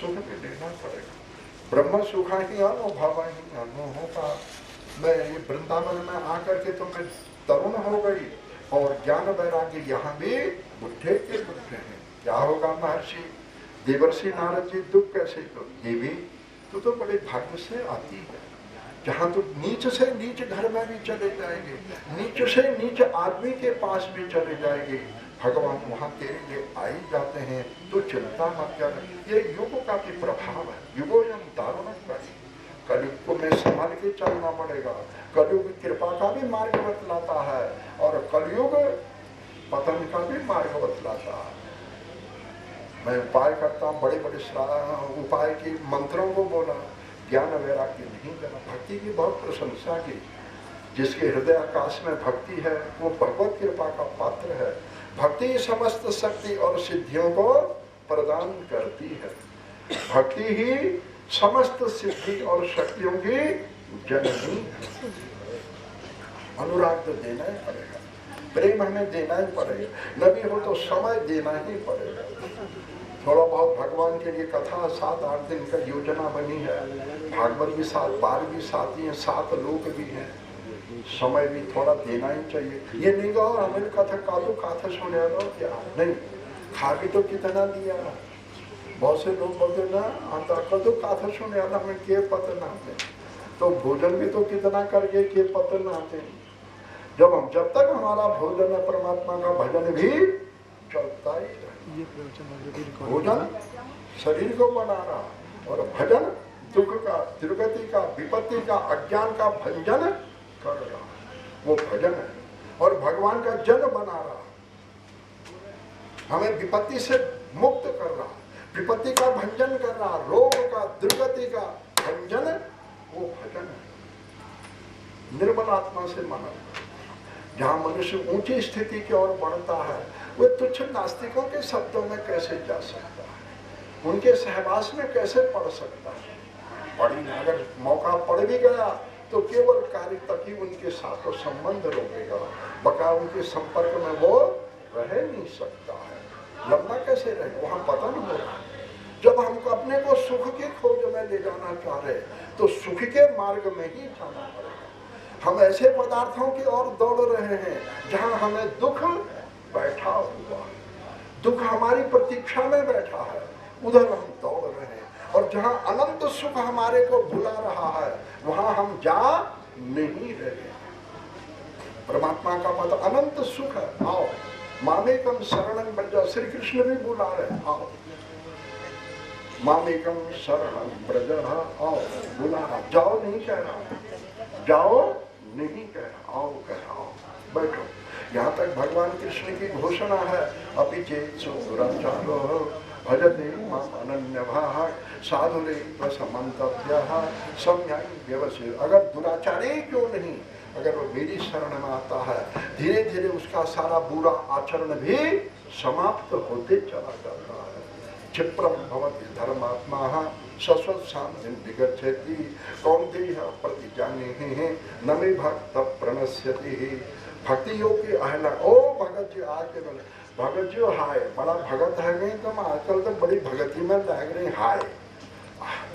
सुख भी लेना पड़ेगा। ब्रह्म सुखा ही अनुभव ही अनुभव। मैं ये वृंदावन में आकर के तो मैं तरुण हो गई और ज्ञान वैराग्य यहाँ भी बुढ़े के बुढ़े हैं। क्या होगा महर्षि देवर्षि नारद जी दुख कैसे तो देवी तू तो बड़े भाग्य से आती है, जहाँ तो नीच से नीच घर में भी चले जाएंगे, नीच से नीच आदमी के पास भी चले जाएंगे, भगवान वहाँ तेरे लिए आ ही जाते हैं, तो चिंता मत कर। ये युग का भी प्रभाव है, युगोयम दारुणं कलयुग को में संभाल के चलना पड़ेगा। कलयुग कृपा का भी मार्ग बतलाता है और कलयुग पतन का भी मार्ग बतलाता है। मैं उपाय करता हूँ, बड़े बड़े उपाय की मंत्रों को बोला, ज्ञान वैराग्य नहीं देना। भक्ति की बहुत प्रशंसा की, जिसके हृदय आकाश में भक्ति है वो भगवत कृपा का पात्र है। भक्ति समस्त शक्ति और सिद्धियों को प्रदान करती है। भक्ति ही समस्त सिद्धि और शक्तियों की जननी है। अनुराग तो देना ही पड़ेगा, प्रेम हमें देना ही पड़ेगा, नबी हो तो समय देना ही पड़ेगा। थोड़ा बहुत भगवान के लिए कथा 7-8 दिन का योजना बनी है, भागवत भी 7 बार भी साथ ही हैं, 7 लोग भी हैं, समय भी थोड़ा देना ही चाहिए। ये नहीं कहो हमें कथा कथा सुने दो क्या नहीं, खा भी तो कितना दिया। बहुत से लोग बोलते ना आता कदो कथा सुने हमें के पता नाते, तो भोजन भी तो कितना करके के पता नाते। जब तक हमारा भोजन है परमात्मा का भजन भी चलता ही रहे। भोजन शरीर को बना रहा और भजन दुख का, दुर्गति का, विपत्ति का, अज्ञान का भंजन कर रहा, वो भजन है। और भगवान का जन बना रहा, हमें विपत्ति से मुक्त कर रहा, विपत्ति का भंजन कर रहा, रोग का, दुर्गति का भंजन वो भजन है। निर्मल आत्मा से मनन, जहाँ मनुष्य ऊंची स्थिति की ओर बढ़ता है, वो तुच्छ नास्तिकों के शब्दों में कैसे जा सकता है, उनके सहवास में कैसे पढ़ सकता है। पढ़ी अगर मौका पड़ भी गया तो केवल कार्य तक ही उनके साथ संबंध रोकेगा, बका उनके संपर्क में वो रह नहीं सकता है। लंबा कैसे रहे, वहाँ पतन हो रहा है। जब हमको अपने को सुख की खोज में ले जाना चाह रहे तो सुख के मार्ग में ही जाना पड़ेगा। हम ऐसे पदार्थों की ओर दौड़ रहे हैं जहाँ हमें दुख बैठा हुआ, दुख हमारी प्रतीक्षा में बैठा है, उधर हम दौड़ रहे हैं। और जहाँ अनंत सुख हमारे को बुला रहा है वहाँ हम जा नहीं रहे। परमात्मा का पद अनंत सुख है, आओ मामेकम शरणं व्रज। श्री कृष्ण भी बुला रहे, आओ मामेकम शरणं व्रज, आओ बुला रहा, जाओ नहीं कह रहा, जाओ नहीं कह रहा, आओ कह रहा, आओ बैठो। यहाँ तक भगवान कृष्ण की घोषणा है, अपि चेत् दुराचारो भजते माम् अनन्यभाः साधुरेव समन्तव्यः सम्यक् व्यवसित। अगर दुराचारी क्यों नहीं, अगर वो मेरी शरण में आता है, धीरे धीरे उसका सारा बुरा आचरण भी समाप्त होते चला जाता है। क्षिप्रम भवति धर्मात्मा शश्वत शांतिं विगच्छति कौन्तेय प्रतिजानीहि न मे भक्त प्रणश्यति। भक्ति योग की अहला, ओ भगत जी आके बोले, भगत जी हाय, बड़ा भगत है गई तुम, आजकल तो बड़ी भगती में लग रही, हाय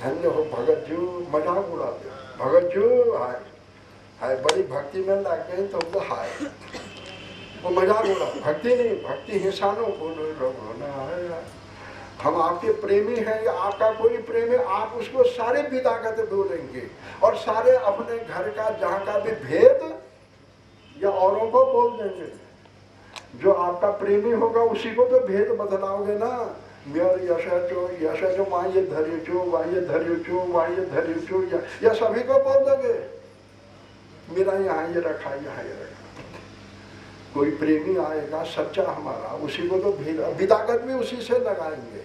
धन्य हो भगत जी, मजाक उड़ाते भगत जी हाय, हाय बड़ी भक्ति में लग गई तुम तो हाय, वो मजाक उड़ा। भक्ति नहीं, भक्ति हिंसानो बोलो, हम आपके प्रेमी हैं या आपका कोई प्रेमी, आप उसको सारे विदागत बोलेंगे और सारे अपने घर का जहाँ का भी भेद या औरों को बोल देंगे। जो आपका प्रेमी होगा उसी को तो भेद बदलाओगे ना। मेरे यशा जो वहाँ ये धर्य चो, वहाँ ये धर्य चो, वहाँ ये धर्य चो, या सभी को बोल दोगे मेरा यहाँ ये रखा, यहाँ ये रखा। कोई प्रेमी आएगा सच्चा हमारा, उसी को तो विदागत भी उसी से लगाएंगे।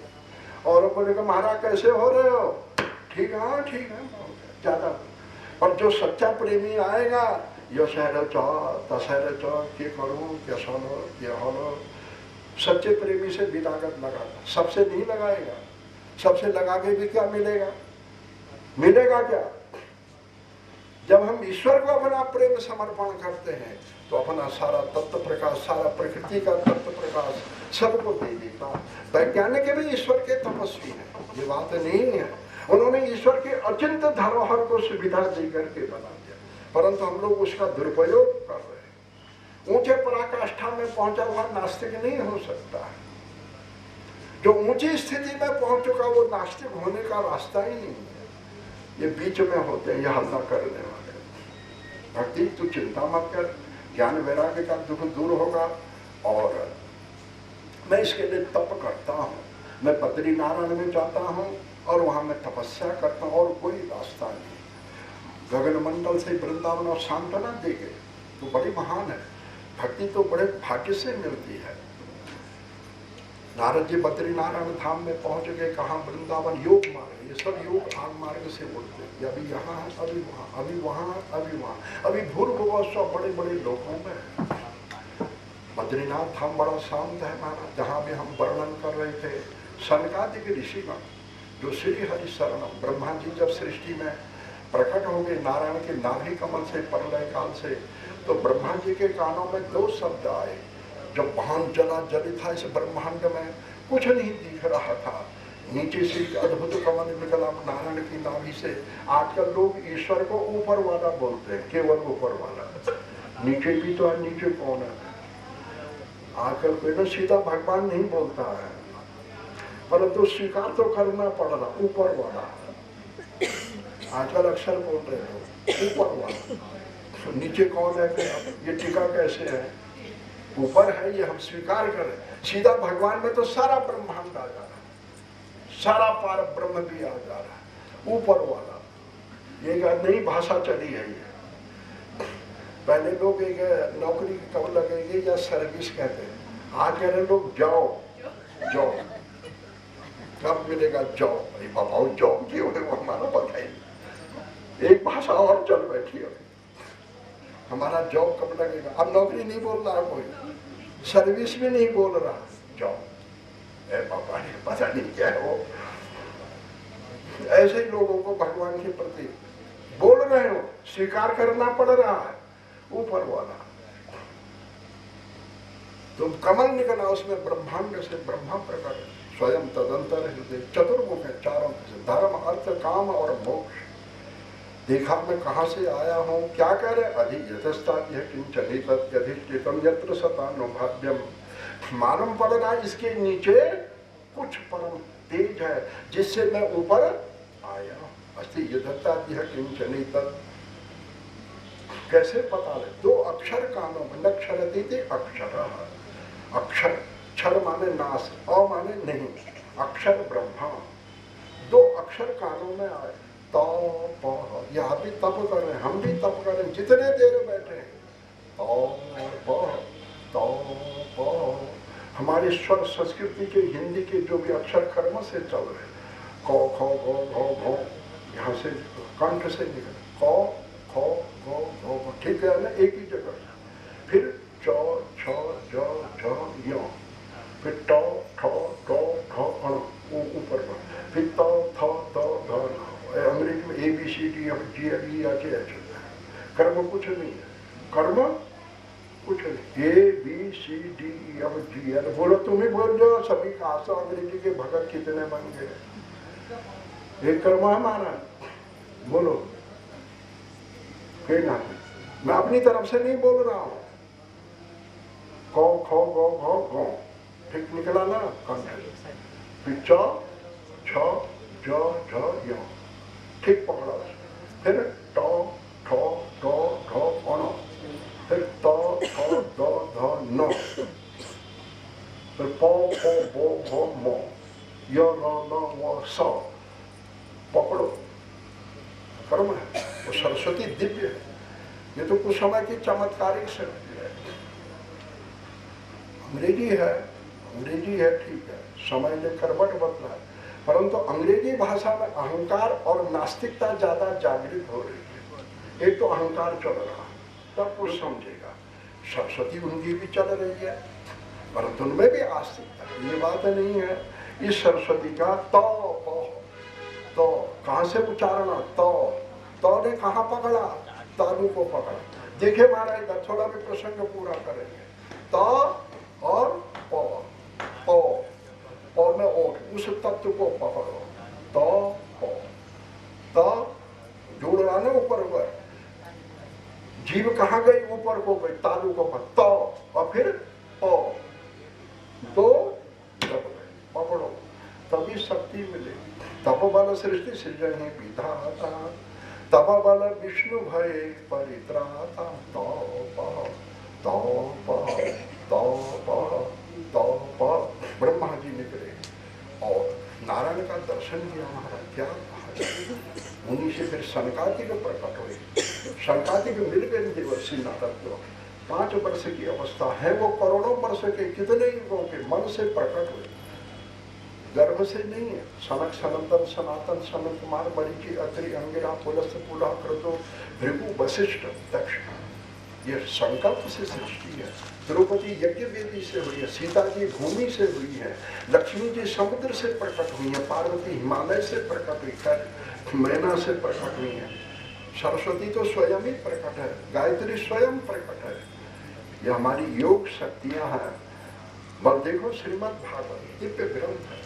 और बोलेगा महाराज कैसे हो रहे हो, ठीक है, हाँ ठीक है ज्यादा। और जो सच्चा प्रेमी आएगा यशहर तशहर के करो क्या सुनो क्या होलो, सच्चे प्रेमी से विदागत लगाता, सबसे नहीं लगाएगा। सबसे लगा के भी क्या मिलेगा, मिलेगा क्या? जब हम ईश्वर को अपना प्रेम समर्पण करते हैं तो अपना सारा तत्व प्रकाश, सारा प्रकृति का तत्व प्रकाश, सबको दे देता हूँ। वैज्ञानिक भी ईश्वर के तपस्वी हैं, ये बात नहीं है। उन्होंने ईश्वर के अचिंत्य धरोहर को सुविधा देकर के बना दिया, परंतु हम लोग उसका दुरुपयोग कर रहे हैं। ऊंचे पराकाष्ठा में पहुंचा हुआ नास्तिक नहीं हो सकता है। जो ऊंची स्थिति में पहुंच चुका वो नास्तिक होने का रास्ता ही नहीं है। ये बीच में होते हैं, ये हल्ला करने वाले। भक्ति तू चिंता मत कर, ज्ञान वैराग्य का दुख दूर होगा। और मैं इसके लिए तप करता हूँ, मैं बद्री नारायण में जाता हूँ और वहाँ मैं तपस्या करता हूँ, और कोई रास्ता नहीं। गगन मंडल से वृंदावन और सांत्वना देंगे तो बड़ी महान है। भक्ति तो बड़े भाग्य से मिलती है। नारद जी बद्री नारायण धाम में पहुंच गए, कहाँ? वृंदावन योग मार्ग। ये सब योग आग मार्ग से उड़ते, अभी यहाँ है, अभी वहाँ, अभी वहाँ, अभी वहाँ, अभी भूर्भुवस्व बड़े बड़े लोगों में है। बद्रीनाथ धाम बड़ा शांत है महाराज, जहाँ भी हम वर्णन कर रहे थे। सनकादिक ऋषिगण जो श्री हरि शरणम, ब्रह्मा जी जब सृष्टि में प्रकट हो गए नारायण के नाभि कमल से प्रलय काल से, तो ब्रह्मा जी के कानों में दो शब्द आए। जब भान जला जली था इस ब्रह्मांड में, कुछ नहीं दिख रहा था, नीचे से एक अद्भुत कमल निकला नारायण की नाभि से। आजकल लोग ईश्वर को ऊपर वाला बोलते हैं, केवल ऊपर वाला, नीचे भी तो है, नीचे कौन है? आजकल कोई ना सीधा भगवान नहीं बोलता है, परंतु स्वीकार तो करना पड़ रहा, ऊपर वाला। आजकल अक्सर बोल रहे हो ऊपर वाला, तो नीचे कौन है? ये टीका कैसे है? ऊपर है, ये हम स्वीकार करें। सीधा भगवान में तो सारा ब्रह्मांड आ जा रहा है, सारा पार ब्रह्म भी आ जा रहा है। ऊपर वाला ये नई भाषा चली है। ये पहले लोग एक नौकरी कब लगेगी या सर्विस कहते हैं, आज कह रहे लोग जाओ जाओ, कब मिलेगा जॉब? अरे बाबा जॉब क्यों है वो हमारा पता ही। एक भाषा और चल बैठी है, हमारा जॉब कब लगेगा? अब नौकरी नहीं बोल रहा कोई, सर्विस भी नहीं बोल रहा, जॉब। ए बाबा पता नहीं क्या है वो। ऐसे ही लोगों को भगवान के प्रति बोल रहे हो, स्वीकार करना पड़ रहा है, ऊपर वाला। तुम कमल निकला, उसमें ब्रह्मांड से ब्रह्मा प्रकट, स्वयं तदंतर हृदय, चतुर्मुख है, चारों से धर्म अर्थ काम और मोक्ष। देखा मैं कहाँ से आया हूँ, क्या कह रहे? अधि यथस्ताद्य किंचनितम यत्र सतानुभाव्यम। मालूम पड़ रहा है इसके नीचे कुछ परम तेज है, जिससे मैं ऊपर आया। अस्ति यथस्ताद्य किंचनित, कैसे पता ले? दो अक्षर कानों में, नक्षरती थे अक्षर, अक्षर, क्षर माने नाश, अ माने नहीं, अक्षर ब्रह्मा। दो अक्षर कानों में आए, तप। यहाँ भी तप कर रहे हैं, हम भी तप कर रहे हैं, जितने देर बैठे हैं। तप। हमारे स्वर संस्कृति के, हिंदी के जो भी अक्षर कर्म से चल रहे, क ख ग घ घ, यहाँ से कंठ से निकल, क ख ग घ, ठीक है ना, एक ही जगह। फिर च छ ज झ य, फिर ट ठ ट ठ अण, ऊपर पर, फिर त थ द ध न। अंग्रेजी में ABCD F G H I कर्म कुछ नहीं है, कर्म कुछ नहीं। ABCD F G H, बोलो तुम ही बोल दो, सभी का अंग्रेजी के भगत कितने बन गए? एक कर्म हमारा, बोलो। कहना मैं अपनी तरफ से नहीं बोल रहा हूँ। क ख ग घ घ, ठीक निकला ना कंठ। फिर च छ ज झ य, ठीक पकड़ा। फिर ट ठ ड ढ अण, फिर त थ द ध न, फिर प फ ब भ म, य न न व स। पकड़ो, कर्म है वो। सरस्वती दिव्य है, ये तो कुछ समय की चमत्कारिक शक्ति है। अंग्रेजी है ठीक है, समय ने करवट बदला है, परंतु अंग्रेजी भाषा में अहंकार और नास्तिकता ज्यादा जागृत हो रही है। एक तो अहंकार चल रहा, तब कुछ समझेगा। सरस्वती उनकी भी चल रही है, परंतु उनमें भी आस्तिकता, ये बात नहीं है। इस सरस्वती का तो कहाँ से उच्चारण? तो ने कहाँ पकड़ा? तालु को पकड़ा। देखे महाराज, थोड़ा भी प्रसंग पूरा करेंगे। तो और प, उस तत्व को पकड़ो। तो जोड़ लाने ऊपर ऊपर, जीव कहाँ गई? ऊपर को गई, तालु को तो और फिर ओ, तो पकड़ो, तभी शक्ति मिलेगी। तप बल सृष्टि सृजहि विधाता, तप बल विष्णु भय परित्राता। ब्रह्मा जी निकले और नारायण का दर्शन किया। महाराज क्या कहा, उन्हीं से फिर सनकादिक प्रकट हुए। सनकादिक मिल गए देवर्षि नारद को। 5 वर्ष की अवस्था है, वो करोड़ों वर्ष के कितने युगों के मन से प्रकट हुए, गर्भ से नहीं है। सनक सनंदन सनातन सनत कुमार मरीचि अत्रि अंगिरा पुलस्त पुलह क्रतु भृगु वशिष्ठ दक्ष, ये संकल्प से सृष्टि है। द्रौपदी यज्ञ वेदी से हुई है, सीता जी भूमि से हुई है, लक्ष्मी जी समुद्र से प्रकट हुई है, पार्वती हिमालय से प्रकट हुई है, मैना से प्रकट हुई है, सरस्वती तो स्वयं ही प्रकट है, गायत्री स्वयं प्रकट है। ये हमारी योग शक्तियां हैं। बल देखो श्रीमद् भागवत दिव्य ग्रंथ है,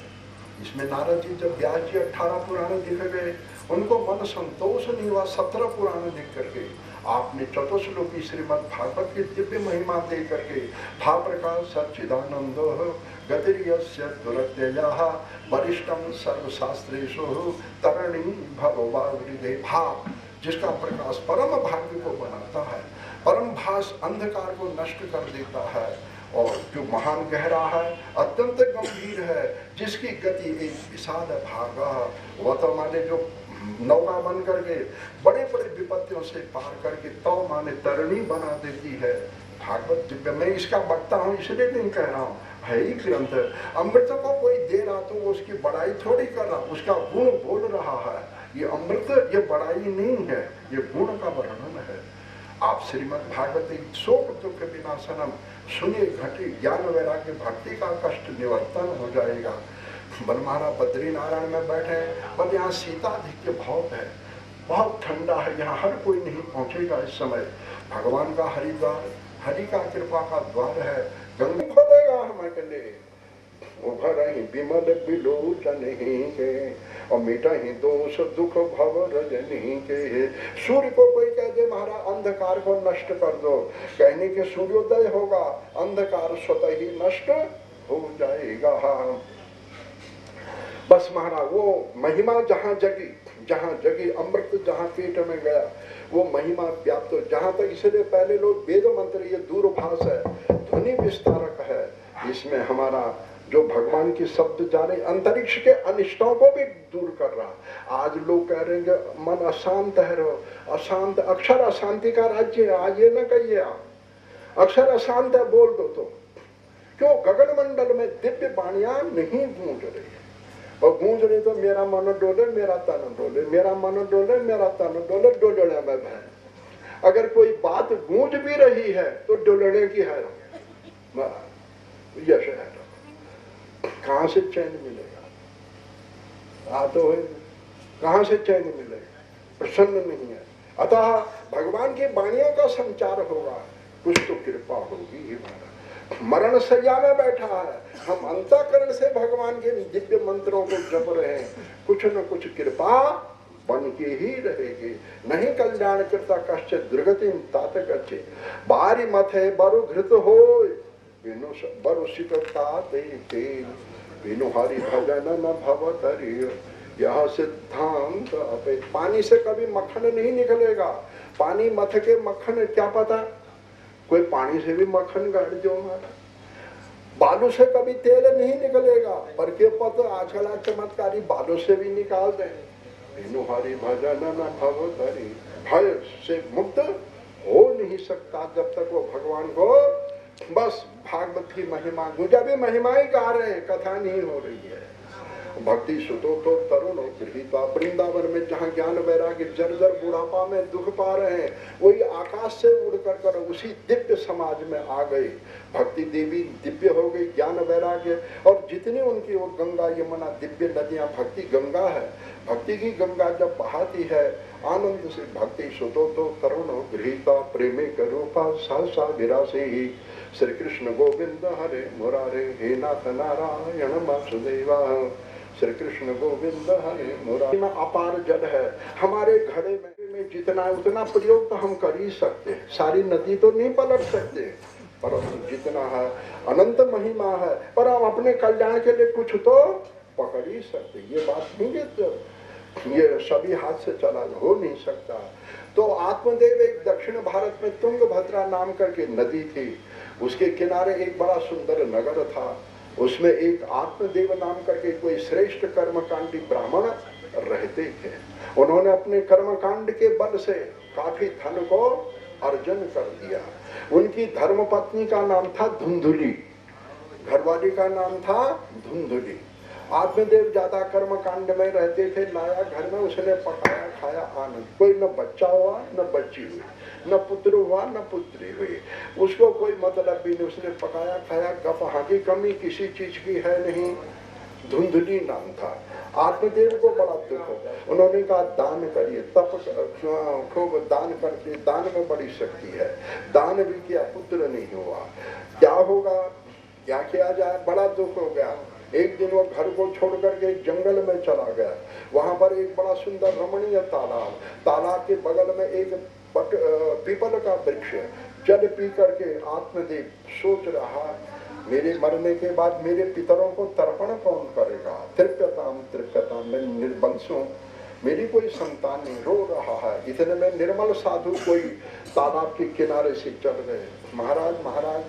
इसमें नारद जी जब व्यास जी 18 पुराण दिख गए, उनको मन संतोष नहीं हुआ। 17 पुराण दिख करके आपने चतुश्लोकी श्रीमद् भागवत की दिव्य महिमा दे करके था प्रकाश सच्चिदानंद गतिर्यस्य दुरत्ययः वरिष्ठम सर्वशास्त्रेषु तरणी भववावृधे। भाव जिसका प्रकाश परम भाग्य को बनाता है, परम भास अंधकार को नष्ट कर देता है, और जो महान गहरा है, अत्यंत गंभीर है, जिसकी गति एक विशाल भागा, वह तो माने जो नौका बन करके बड़े बड़े विपत्तियों से पार करके तो माने तरणी बना देती है। भागवत दिव्य, मैं इसका वक्ता हूँ इसलिए नहीं कह रहा हूँ, है ही ग्रंथ। अमृत को कोई दे रहा तो वो उसकी बड़ाई थोड़ी कर रहा, उसका गुण बोल रहा है। ये अमृत, ये बड़ाई नहीं है, ये गुण का वर्णन है। आप श्रीमद् भागवत शोक दुख विनाशनम सुनिए, घटी ज्ञान वैराग्य भक्ति का कष्ट निवर्तन हो जाएगा। बलमारा बद्री नारायण में बैठे, पर यहाँ सीताधिक्य बहुत है, बहुत ठंडा है, यहाँ हर कोई नहीं पहुंचेगा इस समय। भगवान का हरिद्वार, हरि का कृपा का द्वार है, गंगा खोदेगा हमारे कले उभर ही विमल विलोचन ही के, और मिटा ही दोष दुख भव रजनी के। सूर्य को कोई कह दे महाराज अंधकार को नष्ट कर दो, कहने के सूर्योदय होगा, अंधकार स्वतः ही नष्ट हो जाएगा। बस महाराज वो महिमा जहाँ जगी अमृत जहाँ पेट में गया, वो महिमा व्याप्त। जहाँ तक इसलिए पहले लोग वेद मंत्र, ये दूरभाष है, ध्वनि विस्तारक है, इसमें हमारा जो भगवान की शब्द जा रहे अंतरिक्ष के अनिष्टों को भी दूर कर रहा। आज लोग कह रहे हैं मन अशांत है, अशांत अक्षर अशांति का राज्य है। आज ये न कहिए आप अक्षर अशांत है बोल दो तो क्यों, गगन मंडल में दिव्य वाणियां नहीं गूंज रही है, और गूंज रही तो मेरा मन डोले मेरा तन डोले, मेरा मन डोले मेरा तन डोले, डोलने में बहन। अगर कोई बात गूंज भी रही है तो डोलने की है, यश है। कहां से चैन मिलेगा? तो कहां से चैन मिलेगा? प्रसन्न नहीं है। अतः भगवान की वाणियों का संचार होगा, कुछ तो कृपा होगी ही। मरण सैया में बैठा है, हम अंतःकरण से भगवान के दिव्य मंत्रों को जप रहे हैं, कुछ न कुछ कृपा बन के ही रहेगी। नहीं कल्याण कृता कश्च दुर्गति तात गच्छे, बारी मथे बरु घृत हो बरु सिकताते बिनु हरि भजन न भवतरि। यह सिद्धांत अपे, पानी से कभी मक्खन नहीं निकलेगा। पानी मथ के मक्खन, क्या पता कोई पानी से भी मक्खन गाड़ दो हमारा। बालू से कभी तेल नहीं निकलेगा, पर के पता आजकल चमत्कारी बालू से भी निकाल दें। बिनु हरि भजन न भवतरि, भय से मुक्त हो नहीं सकता जब तक वो भगवान को बस भागवत की महिमा, मुझे भी महिमा ही गा रहे हैं, कथा नहीं हो रही है। भक्ति सुतो तो तरुण गृहीता, वृंदावन में जहाँ ज्ञान वैराग्य जर्जर बुढ़ापा में दुख पा रहे हैं, वही आकाश से उड़ कर उसी दिव्य समाज में आ गए। भक्ति देवी दिव्य हो गई, ज्ञान वैराग्य, और जितनी उनकी वो गंगा यमुना दिव्य नदियां, भक्ति गंगा है। भक्ति की गंगा जब बहाती है आनंद से, भक्ति सुतो तो तरुण गृहीता, प्रेमी करूपा सहसा विरासे ही। श्री कृष्ण गोविंद हरे मुरारे, हे नाथ नारायण वासुदेवा। श्री कृष्ण गोविंद हरे मुरारी में अपार जल है। हमारे घड़े में जितना है उतना प्रयोग तो हम कर ही सकते हैं, सारी नदी तो नहीं पलट सकते, परंतु जितना है अनंत महिमा है, पर हम अपने कल्याण के लिए कुछ तो पकड़ ही सकते। ये बात नहीं है तो ये सभी हाथ से चला हो नहीं सकता। तो आत्मदेव एक दक्षिण भारत में तुंगभद्रा नाम करके नदी थी, उसके किनारे एक बड़ा सुंदर नगर था, उसमें एक आत्मदेव नाम करके कोई श्रेष्ठ कर्मकांडी ब्राह्मण रहते थे। उन्होंने अपने कर्मकांड के बल से काफी धन को अर्जन कर दिया। उनकी धर्मपत्नी का नाम था धुंधुली, घरवाली का नाम था धुंधुली। आत्मदेव ज्यादा कर्म कांड में रहते थे, लाया घर में, उसने पकाया खाया आनंद। कोई न बच्चा हुआ न बच्ची हुई, न पुत्र हुआ न पुत्री हुई, उसको कोई मतलब भी नहीं, उसने पकाया खाया, गप हाथी कमी किसी चीज की है नहीं। धुंधली नाम था। आत्मदेव को बड़ा दुख हो, उन्होंने कहा दान करिए, तप खूब दान करके, दान में बड़ी शक्ति है। दान भी किया, पुत्र नहीं हुआ, क्या होगा, क्या किया जाए, बड़ा दुख हो गया। एक दिन वो घर को छोड़ करके जंगल में चला गया। वहां पर एक बड़ा सुंदर रमणीय तालाब, तालाब के बगल में एक पीपल का वृक्ष। जल पी करके आत्मदेव सोच रहा, मेरे मरने के बाद मेरे पितरों को तर्पण कौन करेगा, तृप्यताम तृप्यताम, मैं निर्वंश हूं, मेरी कोई संतान नहीं, रो रहा है। इतने में निर्मल साधु कोई तालाब के किनारे से चल गए। महाराज महाराज